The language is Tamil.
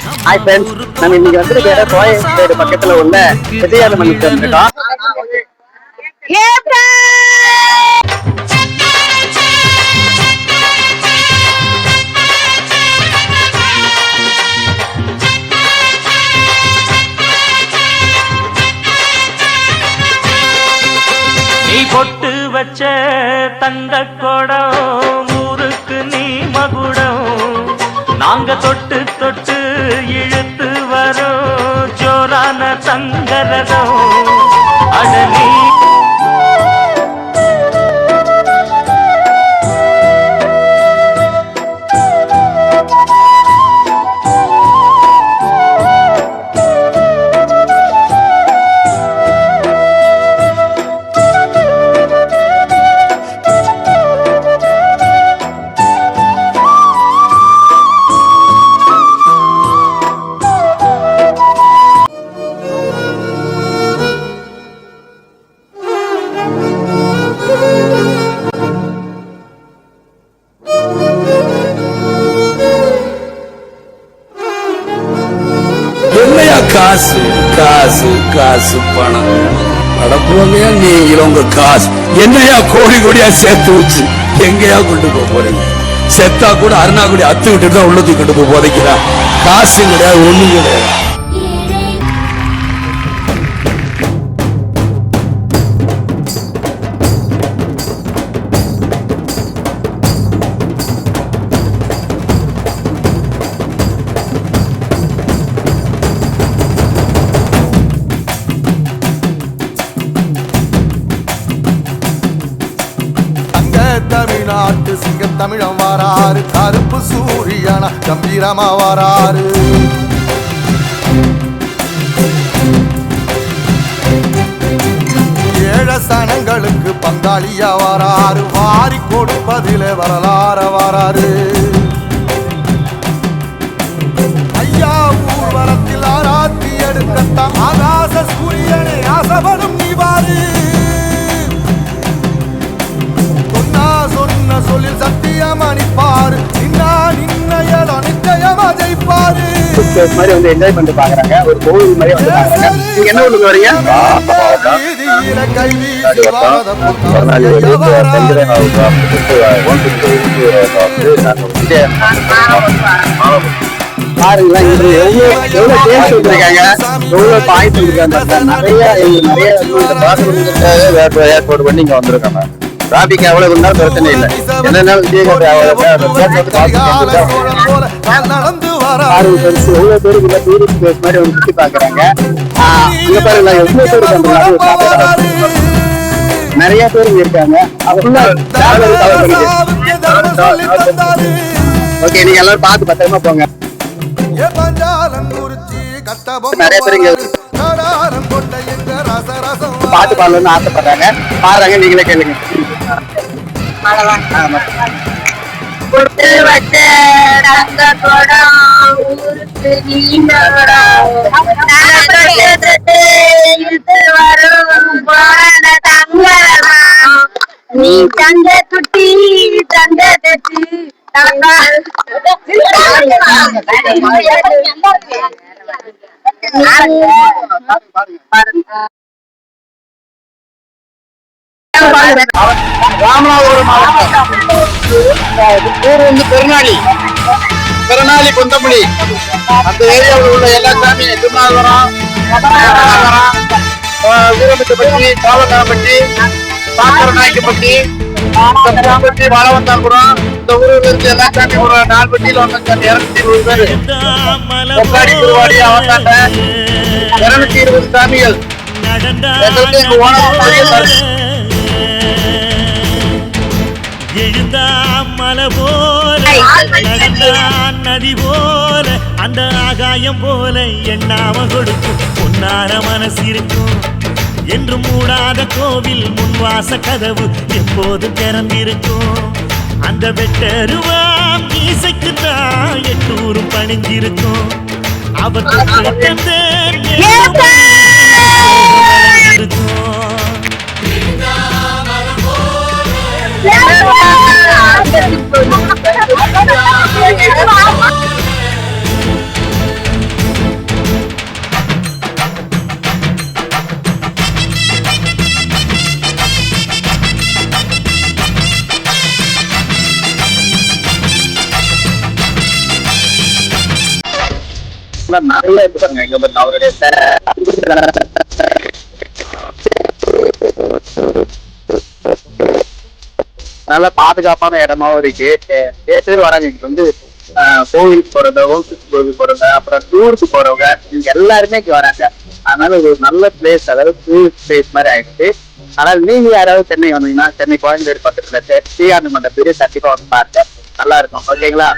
ஹாய் ஃப்ரெண்ட்ஸ், நம்ம இன்னைக்கு வந்து வேற கோயம்பேடு பக்கத்துல உள்ள விஜயால மண்ணிட்டு வந்திருக்கோம். நீ பொட்டு வச்ச தங்க கொடம் ஊருக்கு நீ மகுடம், நாங்க தொட்டு தொட்டு இழுத்து வரும் ஜோரான தங்கரதம். அடனி காசு காசு காசு பணம் அடப்புவமையா நீங்களும் உங்க காசு என்னையா கோடி கோடியா சேர்த்து வச்சு எங்கயா கொண்டு போறீங்க? செத்தா கூட அருணாக்குடி அத்து விட்டு தான் உள்ளத்துக்கு கொண்டு போய் போதைக்கிறா. காசு கிடையாது, ஒண்ணும் கிடையாது. தமிழ்நாட்டு சிங்க தமிழம் வாராரு, கருப்பு சூரியனா கம்பீரமா வாராரு. ஏழ சனங்களுக்கு பங்காளியா வாராரு, வாரி கொடுப்பதிலே வரலாற வாராரு. ஐயா ஊர்வலத்தில் ஆராத்தி எடுக்கத்தான் ஆகாச சூரியனை ஆசைப்படும் நீ வாரு. சொல்லில் சத்தியம் அணிப்பாரு, நிச்சயமா ஜெயிப்பாரு. மாதிரி வந்து என்ஜாய் பண்ணிட்டு பாக்குறாங்க, ஒரு கோவில் மாதிரி வந்து பாக்குறாங்க. நீங்க என்ன ஊருக்கு வரீங்க? பாருங்களா, எவ்வளவு டேஸ்ட் வச்சிருக்காங்க, எவ்வளவு பாயிண்ட் வச்சிருக்காங்க. நிறைய ஏற்பாடு பண்ணி இங்க வந்திருக்காங்க. டிராபிக் எவ்வளவு இருந்தாலும் பிரச்சனை இல்லை. என்னன்னாலும் எவ்வளவு பேருக்கு டூரிஸ்ட் பிளேஸ் மாதிரி வந்து சுத்தி பாக்குறாங்க. இங்க பாருங்களா, எவ்வளவு பேர் நிறைய பேர் இருக்காங்க. ஓகே, நீங்க எல்லாரும் பார்த்து பத்திரமா போங்க. நிறைய பேர் இங்க பாட்டு பாடணும்னு ஆசைப்படுறாங்க. பாடுறாங்க, நீங்களே கேளுங்க. பொட்டு வச்ச தங்க கொடம் ஊருக்கு நீண்ட வரும் தங்கரதம். நீ தங்க குட்டி தங்க தச்சு ராமநாதபுரம் மாவட்டம் ஊர் வந்து பெருநாளி குந்தமல்லி. அந்த ஏரியாவில் உள்ள எல்லா சாமியும் திருநாகரம், வீரமிட்டப்பட்டி, பாவக்காரப்பட்டி, பாக்கரநாயக்கப்பட்டி, பட்டி, வாழவந்தாங்குடம், இந்த ஊரில் இருந்து எல்லா சாமியும் ஒரு 4 பட்டியில் வந்த சாமி 220 பேர். கொக்காடி திருவாடி அவத்தாண்ட 220 சாமிகள். எங்களுக்கு எழுந்தா மலை போல நடந்தான் நதி போல, அந்த ஆகாயம் போல எண்ணாம கொடுக்கும் பொன்னார மனசு இருக்கும். என்று மூடாத கோவில் முன்வாச கதவு எப்போது திறந்திருக்கும். அந்த வெட்டருவாம் மீசைக்கு தான் 800 பணிஞ்சிருக்கும். அவருக்கு எல்லாம் நிறைய இருப்பாங்க இங்க பாருங்க அவருடைய நல்ல பாதுகாப்பான இடமாவும் இருக்கு. பேர் வராங்க இங்க வந்து கோவிலுக்கு போறதோ கோவிலுக்கு போறவங்க அப்புறம் டூருக்கு போறவங்க இங்க எல்லாருமே இங்க வராங்க. அதனால ஒரு நல்ல பிளேஸ், அதாவது டூரிஸ்ட் பிளேஸ் மாதிரி ஆயிடுச்சு. ஆனால் நீங்க யாராவது சென்னை வந்தீங்கன்னா சென்னை கோயம்பேடு பக்கத்துல ஸ்ரீகாந்த் மண்டபத்துக்கு கண்டிப்பா வந்து பாருங்க, நல்லா இருக்கும். ஓகேங்களா?